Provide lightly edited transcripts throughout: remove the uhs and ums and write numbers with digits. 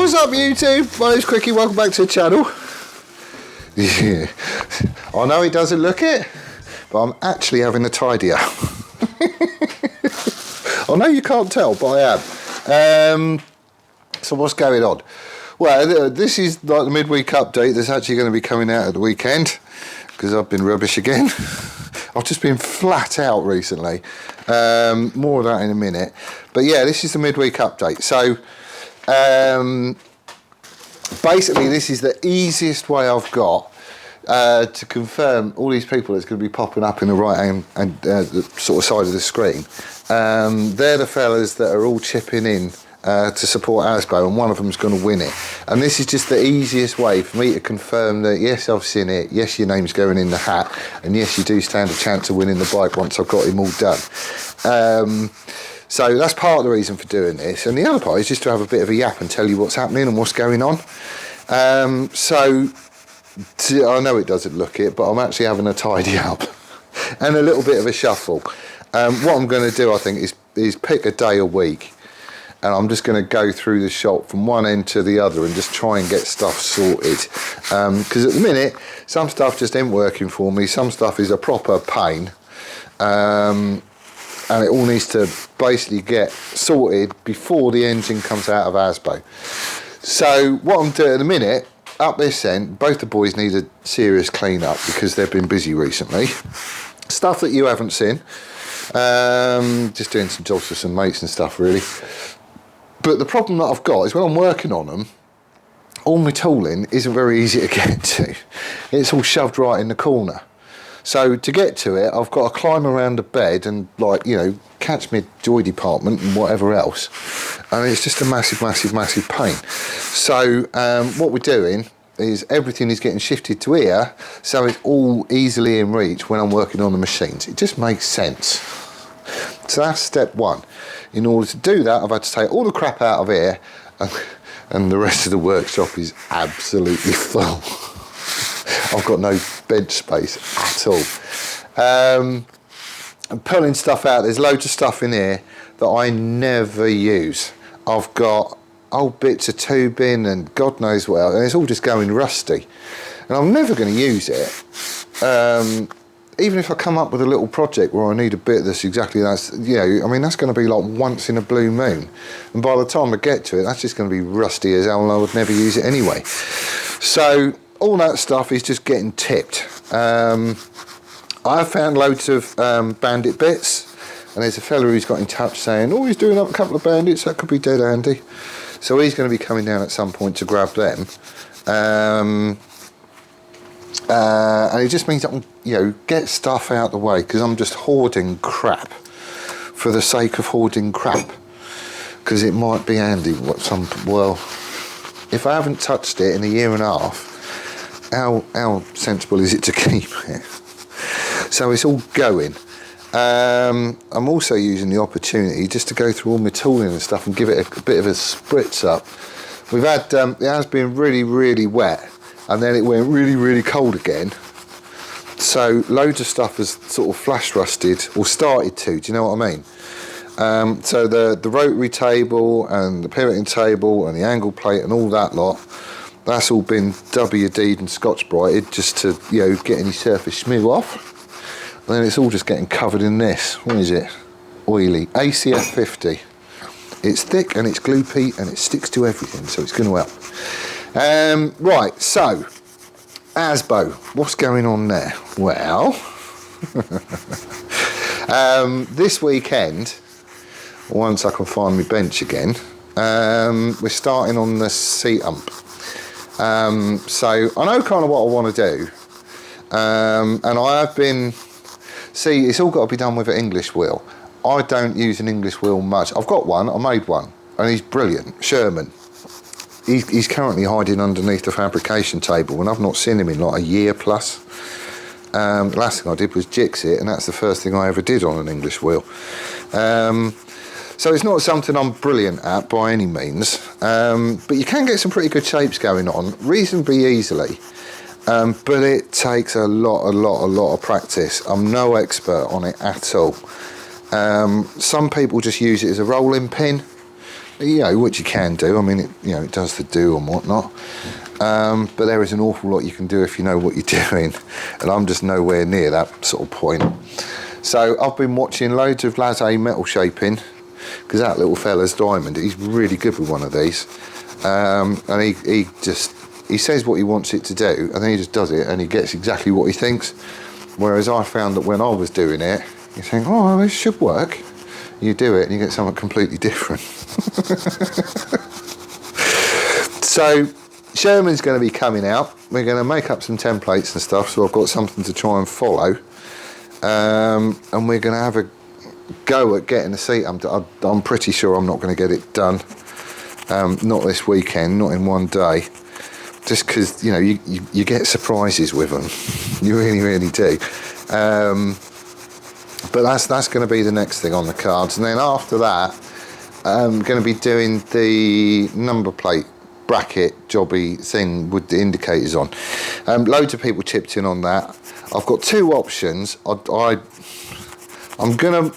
What's up YouTube? My name's Quickie, welcome back to the channel. Yeah. I know it doesn't look it, but I'm actually having a tidy up. I know you can't tell, but I am. So what's going on? Well, this is like the midweek update that's actually going to be coming out at the weekend, because I've been rubbish again. I've just been flat out recently. More of that in a minute. But yeah, this is the midweek update. So basically this is the easiest way I've got to confirm all these people that's going to be popping up in the right hand and the sort of side of the screen. They're the fellas that are all chipping in to support ASBO, and one of them's going to win it. And this is just the easiest way for me to confirm that yes, I've seen it, yes, your name's going in the hat, and yes, you do stand a chance of winning the bike once I've got him all done. So that's part of the reason for doing this, and the other part is just to have a bit of a yap and tell you what's happening and what's going on. So I know it doesn't look it, but I'm actually having a tidy up and a little bit of a shuffle. What I'm going to do, I think, is pick a day a week, and I'm just going to go through the shop from one end to the other and just try and get stuff sorted. Because at the minute, some stuff just ain't working for me. Some stuff is a proper pain. And it all needs to basically get sorted before the engine comes out of ASBO. So what I'm doing at the minute, up this end, both the boys need a serious clean up because they've been busy recently. Stuff that you haven't seen. Just doing some jobs for some mates and stuff really. But the problem that I've got is when I'm working on them, all my tooling isn't very easy to get to. It's all shoved right in the corner. So to get to it, I've got to climb around the bed and, like, you know, catch my joy department and whatever else. And it's just a massive, massive, massive pain. So what we're doing is everything is getting shifted to here, so it's all easily in reach when I'm working on the machines. It just makes sense. So that's step one. In order to do that, I've had to take all the crap out of here, and the rest of the workshop is absolutely full. I've got no bench space at all. I'm pulling stuff out. There's loads of stuff in here that I never use. I've got old bits of tubing and God knows what else, and it's all just going rusty. And I'm never going to use it. Even if I come up with a little project where I need a bit that's exactly that, you know, I mean, that's going to be like once in a blue moon. And by the time I get to it, that's just going to be rusty as hell, and I would never use it anyway. So all that stuff is just getting tipped. I have found loads of Bandit bits, and there's a fella who's got in touch saying, oh, he's doing up a couple of Bandits, that could be dead handy. So he's going to be coming down at some point to grab them. And it just means I can, you know, get stuff out the way, because I'm just hoarding crap for the sake of hoarding crap, because it might be handy. Well, if I haven't touched it in a year and a half, how sensible is it to keep it? So it's all going. I'm also using the opportunity just to go through all my tooling and stuff and give it a bit of a spritz up. We've had, it has been really, really wet, and then it went really, really cold again. So loads of stuff has sort of flash rusted, or started to, do you know what I mean? So the rotary table and the pivoting table and the angle plate and all that lot, that's all been WD'd and Scotch brighted just to, you know, get any surface schmoo off. And then it's all just getting covered in this. What is it? Oily. ACF 50. It's thick and it's gloopy and it sticks to everything, so it's going to help. Right, so ASBO, what's going on there? Well, this weekend, once I can find my bench again, we're starting on the seat ump. So I know kind of what I want to do, and I have been, see, it's all got to be done with an English wheel. I don't use an English wheel much. I've got one, I made one, and he's brilliant, Sherman. He's currently hiding underneath the fabrication table, and I've not seen him in like a year plus. The last thing I did was jix it, and that's the first thing I ever did on an English wheel. So it's not something I'm brilliant at by any means, but you can get some pretty good shapes going on reasonably easily. But it takes a lot of practice. I'm no expert on it at all. Some people just use it as a rolling pin. which you can do. I mean, it does the do and whatnot. But there is an awful lot you can do if you know what you're doing, and I'm just nowhere near that sort of point. So I've been watching loads of latte metal shaping, because that little fella's diamond, he's really good with one of these, and he says what he wants it to do, and then he just does it, and he gets exactly what he thinks. Whereas I found that when I was doing it, you think, oh, this should work. You do it and you get something completely different. So Sherman's going to be coming out. We're going to make up some templates and stuff, so I've got something to try and follow. And we're going to have a go at getting the seat. I'm pretty sure I'm not going to get it done. Not this weekend, not in one day. Just because, you get surprises with them. You really, really do. But that's going to be the next thing on the cards. And then after that, I'm going to be doing the number plate bracket jobby thing with the indicators on. Loads of people chipped in on that. I've got two options. I'm going to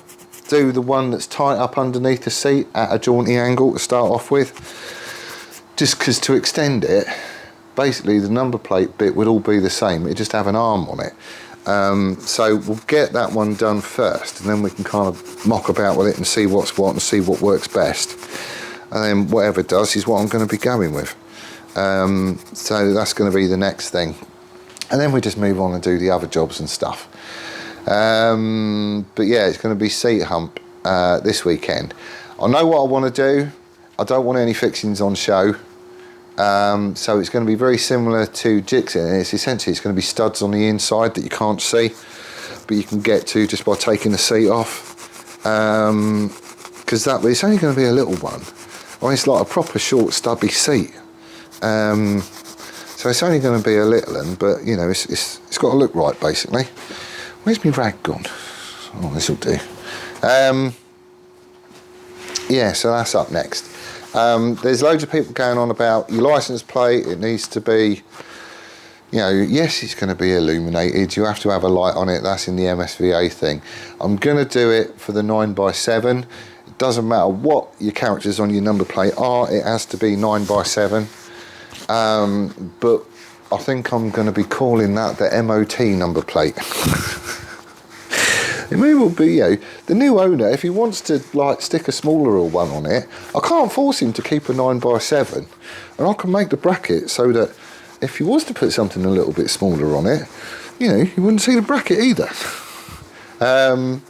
do the one that's tight up underneath the seat at a jaunty angle to start off with. Just because to extend it, basically the number plate bit would all be the same. It'd just have an arm on it. So we'll get that one done first, and then we can kind of mock about with it and see what's what and see what works best. And then whatever does is what I'm going to be going with. So that's going to be the next thing. And then we just move on and do the other jobs and stuff. But yeah, it's going to be seat hump this weekend. I know what I want to do. I don't want any fixings on show. So it's going to be very similar to Jixin, and it's going to be studs on the inside that you can't see, but you can get to just by taking the seat off. Because it's only going to be a little one. It's like a proper short stubby seat. So it's only going to be a little one, but it's got to look right basically. Where's my rag gone? Oh, this'll do. Yeah, so that's up next. There's loads of people going on about your license plate. It needs to be, yes, it's going to be illuminated. You have to have a light on it. That's in the MSVA thing. I'm going to do it for the 9x7. It doesn't matter what your characters on your number plate are. It has to be 9x7. But I think I'm going to be calling that the MOT number plate. It may well be, the new owner, if he wants to stick a smaller one on it, I can't force him to keep a 9x7, and I can make the bracket so that if he was to put something a little bit smaller on it, you wouldn't see the bracket either. I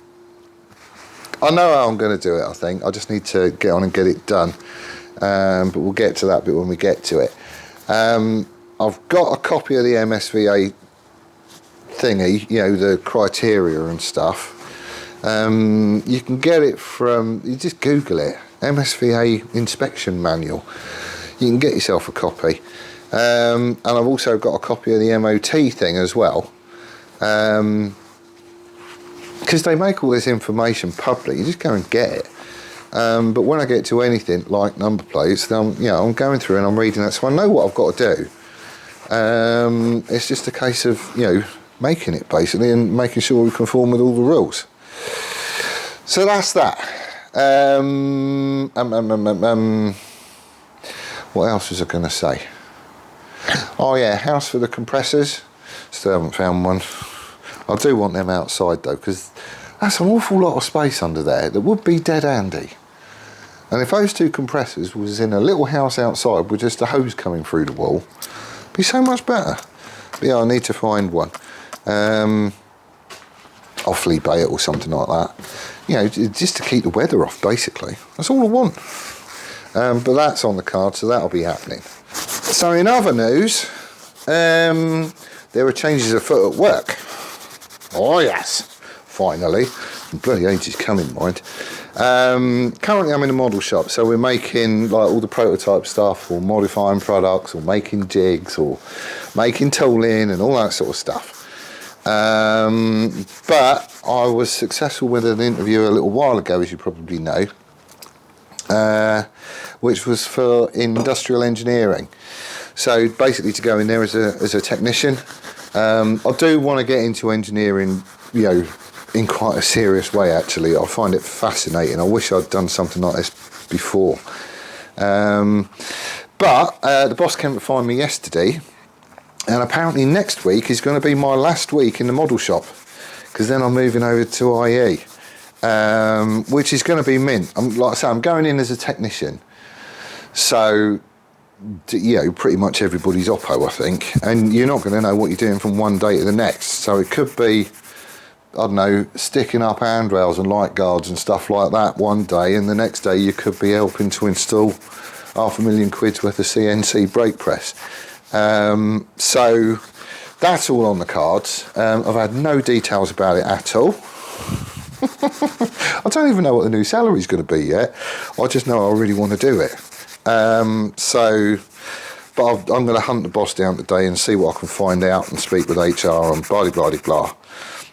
know how I'm going to do it, I think. I just need to get on and get it done. But we'll get to that bit when we get to it. I've got a copy of the MSVA thingy, the criteria and stuff. You can get it from, you just Google it, MSVA inspection manual. You can get yourself a copy. And I've also got a copy of the MOT thing as well. Because they make all this information public, you just go and get it. But when I get to anything like number plates, I'm going through and I'm reading that, so I know what I've got to do. It's just a case of, making it basically and making sure we conform with all the rules. So that's that. What else was I going to say? Oh yeah, house for the compressors. Still haven't found one. I do want them outside though, because that's an awful lot of space under there that would be dead handy. And if those two compressors was in a little house outside with just a hose coming through the wall, it'd be so much better. But yeah, I need to find one. I'll flea bait it or something like that. Just to keep the weather off, basically. That's all I want. But that's on the card, so that'll be happening. So in other news, there are changes afoot at work. Oh yes, finally. Bloody ages coming, mind. Currently I'm in a model shop, so we're making all the prototype stuff, or modifying products, or making jigs, or making tooling and all that sort of stuff. But I was successful with an interview a little while ago, as you probably know, which was for industrial engineering. So basically to go in there as a technician. I do want to get into engineering, in quite a serious way actually. I find it fascinating. I wish I'd done something like this before. But the boss came to find me yesterday, and apparently next week is going to be my last week in the model shop, because then I'm moving over to IE, which is going to be mint. Like I say, I'm going in as a technician, so pretty much everybody's oppo, I think, and you're not going to know what you're doing from one day to the next. So it could be, I don't know, sticking up handrails and light guards and stuff like that one day, and the next day you could be helping to install £500,000 worth of CNC brake press. So that's all on the cards. I've had no details about it at all. I don't even know what the new salary is going to be yet. I just know I really want to do it. But I'm going to hunt the boss down today and see what I can find out and speak with HR and blah, blah, blah, blah.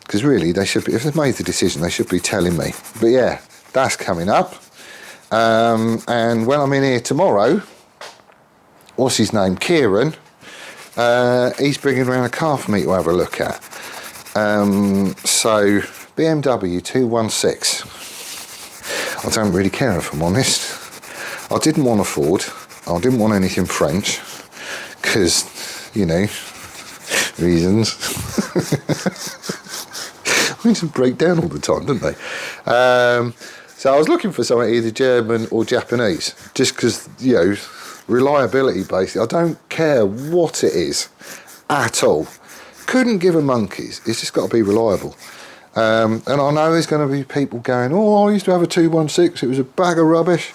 Because really, they should be, if they've made the decision, they should be telling me. But yeah, that's coming up. And when I'm in here tomorrow, what's his name? Kieran. He's bringing around a car for me to have a look at. So, BMW 216. I don't really care, if I'm honest. I didn't want a Ford. I didn't want anything French, because, reasons. Things break down all the time, don't they? So I was looking for something either German or Japanese, just because, reliability basically. I don't care what it is at all. Couldn't give a monkey's. It's just got to be reliable. And I know there's going to be people going, I used to have a 216, it was a bag of rubbish.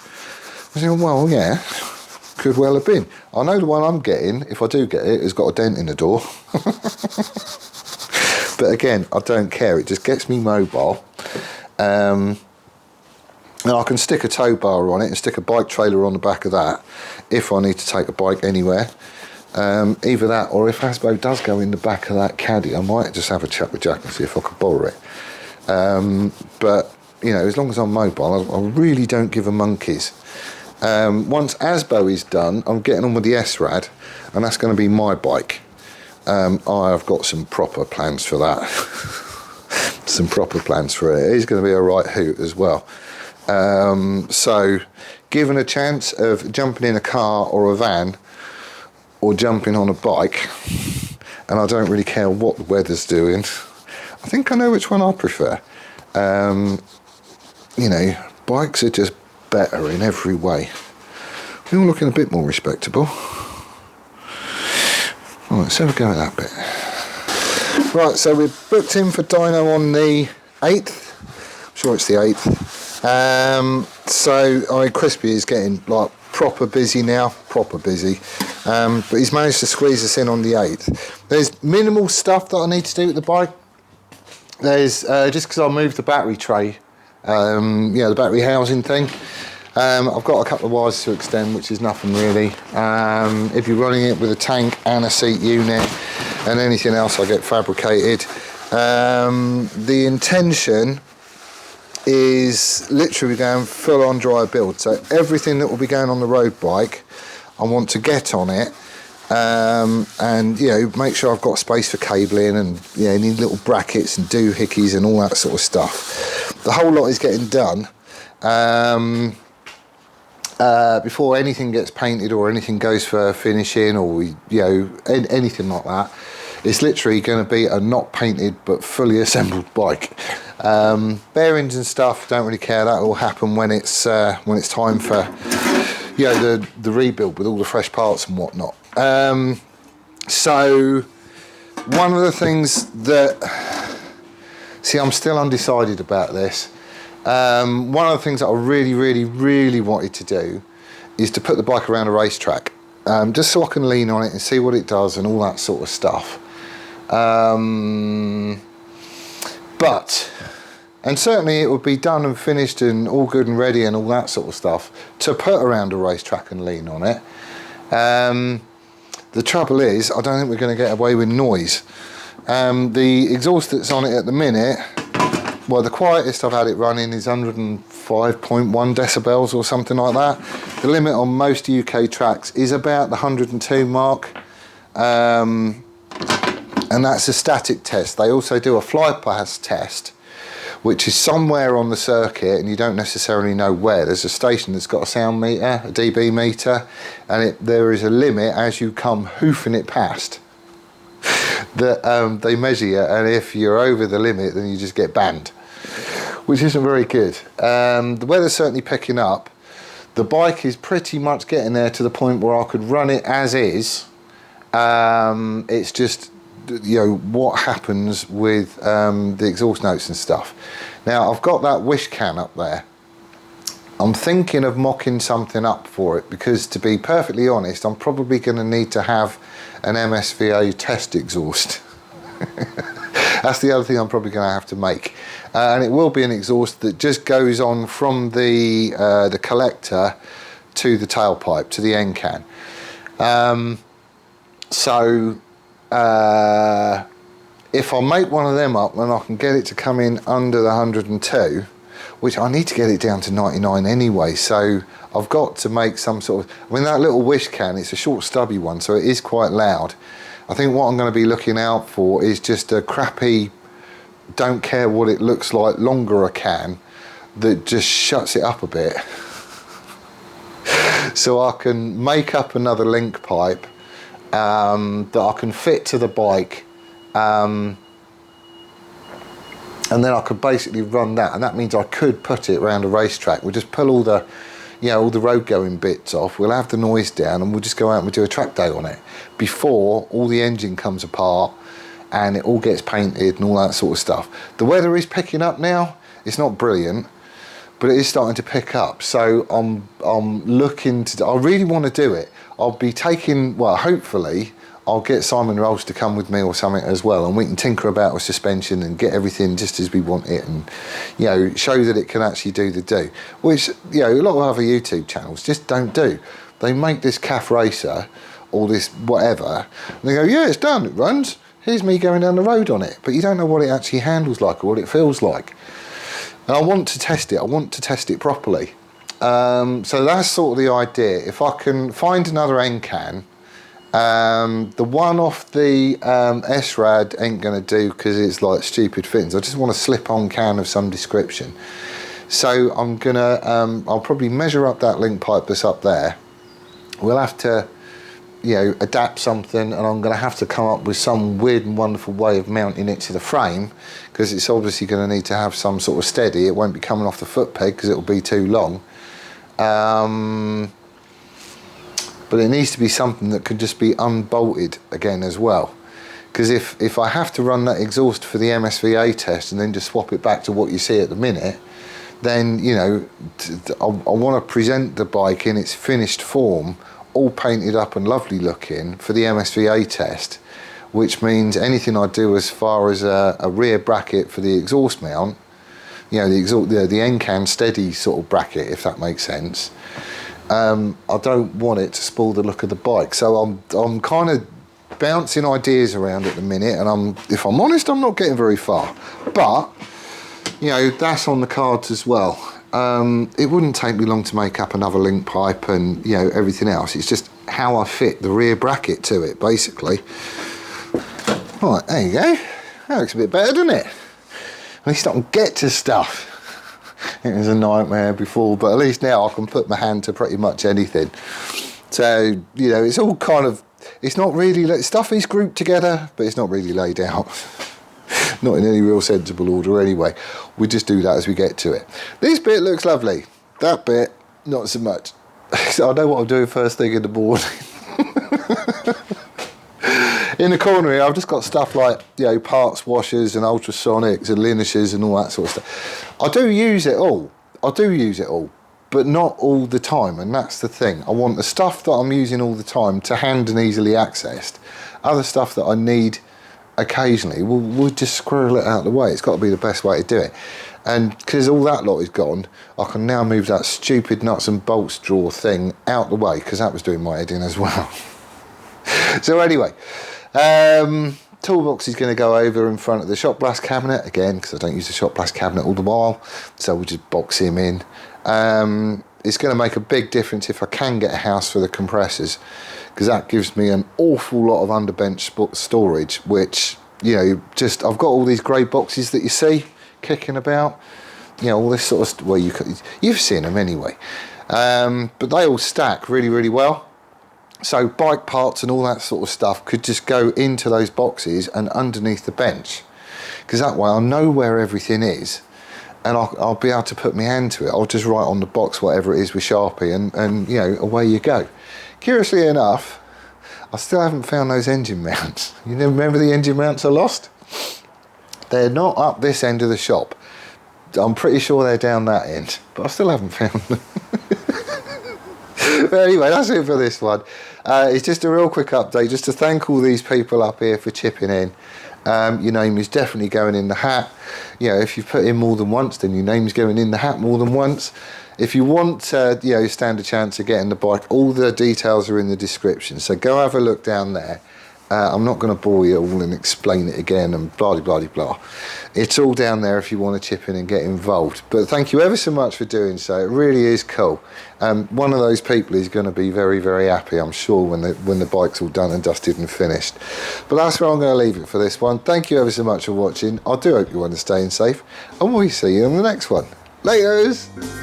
I said, well, yeah, could well have been. I know the one I'm getting, if I do get it, has got a dent in the door. But again, I don't care. It just gets me mobile. And I can stick a tow bar on it and stick a bike trailer on the back of that if I need to take a bike anywhere. Either that, or if ASBO does go in the back of that caddy, I might just have a chat with Jack and see if I could borrow it. But, as long as I'm mobile, I really don't give a monkey's. Once ASBO is done, I'm getting on with the S-Rad, and that's going to be my bike. I've got some proper plans for that. Some proper plans for it. It's going to be a right hoot as well. So, given a chance of jumping in a car or a van, or jumping on a bike, and I don't really care what the weather's doing, I think I know which one I prefer. Bikes are just better in every way. We're all looking a bit more respectable. Right, let's have a go at that bit. Right, so we're booked in for Dyno on the 8th. I'm sure it's the 8th. Crispy is getting proper busy now, but he's managed to squeeze us in on the 8th. There's minimal stuff that I need to do with the bike. There's just because I moved the battery tray, the battery housing thing. I've got a couple of wires to extend, which is nothing really. If you're running it with a tank and a seat unit and anything else I get fabricated, the intention is literally going full on dry build. So everything that will be going on the road bike, I want to get on it, and make sure I've got space for cabling and need little brackets and doohickeys and all that sort of stuff. The whole lot is getting done before anything gets painted or anything goes for finishing or anything like that. It's literally going to be a not painted but fully assembled bike. Bearings and stuff, don't really care. That will happen when it's time for the rebuild with all the fresh parts and whatnot. So one of the things that I'm still undecided about this. One of the things that I really, really, really wanted to do is to put the bike around a racetrack, just so I can lean on it and see what it does and all that sort of stuff. And certainly it would be done and finished and all good and ready and all that sort of stuff to put around a racetrack and lean on it. The trouble is, I don't think we're going to get away with noise. The exhaust that's on it at the minute, well, the quietest I've had it running is 105.1 decibels or something like that. The limit on most UK tracks is about the 102 mark. And that's a static test. They also do a fly pass test, which is somewhere on the circuit and you don't necessarily know where. There's a station that's got a sound meter, a dB meter, and there is a limit as you come hoofing it past that they measure you, and if you're over the limit then you just get banned, which isn't very good. The weather's certainly picking up. The bike is pretty much getting there to the point where I could run it as is. It's just, you know, what happens with the exhaust notes and stuff. Now I've got that wish can up there. I'm thinking of mocking something up for it, because to be perfectly honest, I'm probably going to need to have an MSVA test exhaust. That's the other thing I'm probably going to have to make, and it will be an exhaust that just goes on from the collector to the tailpipe, to the end can. If I make one of them up, then I can get it to come in under the 102, which I need to get it down to 99 anyway, so I've got to make some sort of, I mean, that little wish can, it's a short stubby one, so it is quite loud. I think what I'm going to be looking out for is just a crappy, don't care what it looks like, longer a can that just shuts it up a bit. So I can make up another link pipe that I can fit to the bike, and then I could basically run that, and that means I could put it around a racetrack. We'll just pull all the, you know, all the road going bits off, we'll have the noise down, and we'll just go out and we'll do a track day on it before all the engine comes apart and it all gets painted and all that sort of stuff. The weather is picking up now. It's not brilliant, but it is starting to pick up, so I'm looking to, I really want to do it. I'll be taking, well, hopefully I'll get Simon Rolls to come with me or something as well, and we can tinker about with suspension and get everything just as we want it, and, you know, show that it can actually do the do, which, you know, a lot of other YouTube channels just don't do. They make this Cafe Racer or this whatever, and they go, yeah, it's done, it runs, here's me going down the road on it, but you don't know what it actually handles like or what it feels like. And I want to test it, I want to test it properly. So that's sort of the idea. If I can find another end can, the one off the SRAD ain't going to do because it's like stupid fittings. I just want a slip-on can of some description. So I'm going to, I'll probably measure up that link pipe that's up there. We'll have to, you know, adapt something, and I'm going to have to come up with some weird and wonderful way of mounting it to the frame, because it's obviously going to need to have some sort of steady. It won't be coming off the foot peg because it'll be too long. But it needs to be something that could just be unbolted again as well, because if I have to run that exhaust for the MSVA test and then just swap it back to what you see at the minute, then, you know, I want to present the bike in its finished form, all painted up and lovely looking for the MSVA test, which means anything I do as far as a rear bracket for the exhaust mount, you know, the end can steady sort of bracket, if that makes sense. I don't want it to spoil the look of the bike, so I'm kind of bouncing ideas around at the minute, and if I'm honest, I'm not getting very far. But, you know, that's on the cards as well. It wouldn't take me long to make up another link pipe and, you know, everything else. It's just how I fit the rear bracket to it, basically. Right, there you go. That looks a bit better, doesn't it? At least I can get to stuff. It was a nightmare before, but at least now I can put my hand to pretty much anything. So, you know, it's all kind of, it's not really, stuff is grouped together, but it's not really laid out. Not in any real sensible order anyway. We just do that as we get to it. This bit looks lovely. That bit, not so much. So I know what I'm doing first thing in the morning. In the corner here, I've just got stuff like, you know, parts washers and ultrasonics and lineages and all that sort of stuff. I do use it all, but not all the time, and that's the thing. I want the stuff that I'm using all the time to hand and easily accessed. Other stuff that I need occasionally, we'll just squirrel it out of the way. It's got to be the best way to do it. And because all that lot is gone, I can now move that stupid nuts and bolts drawer thing out the way, because that was doing my head in as well. So anyway, toolbox is going to go over in front of the shot blast cabinet again, because I don't use the shot blast cabinet all the while, so we'll just box him in. It's going to make a big difference if I can get a house for the compressors, because that gives me an awful lot of underbench storage, which, you know, just, I've got all these grey boxes that you see, kicking about. You know, all this sort of, well, you've seen them anyway. But they all stack really, really well. So bike parts and all that sort of stuff could just go into those boxes and underneath the bench. Because that way I'll know where everything is, and I'll be able to put my hand to it. I'll just write on the box whatever it is with Sharpie, and you know, away you go. Curiously enough, I still haven't found those engine mounts. You remember the engine mounts I lost? They're not up this end of the shop. I'm pretty sure they're down that end, but I still haven't found them. But anyway, that's it for this one. It's just a real quick update, just to thank all these people up here for chipping in. Your name is definitely going in the hat. You know, if you've put in more than once, then your name's going in the hat more than once. If you want, you know, stand a chance of getting the bike, all the details are in the description. So go have a look down there. I'm not going to bore you all and explain it again and blah, blah, blah, blah. It's all down there if you want to chip in and get involved. But thank you ever so much for doing so. It really is cool. One of those people is going to be very, very happy, I'm sure, when the bike's all done and dusted and finished. But that's where I'm going to leave it for this one. Thank you ever so much for watching. I do hope you're staying safe, and we'll see you in the next one. Laters!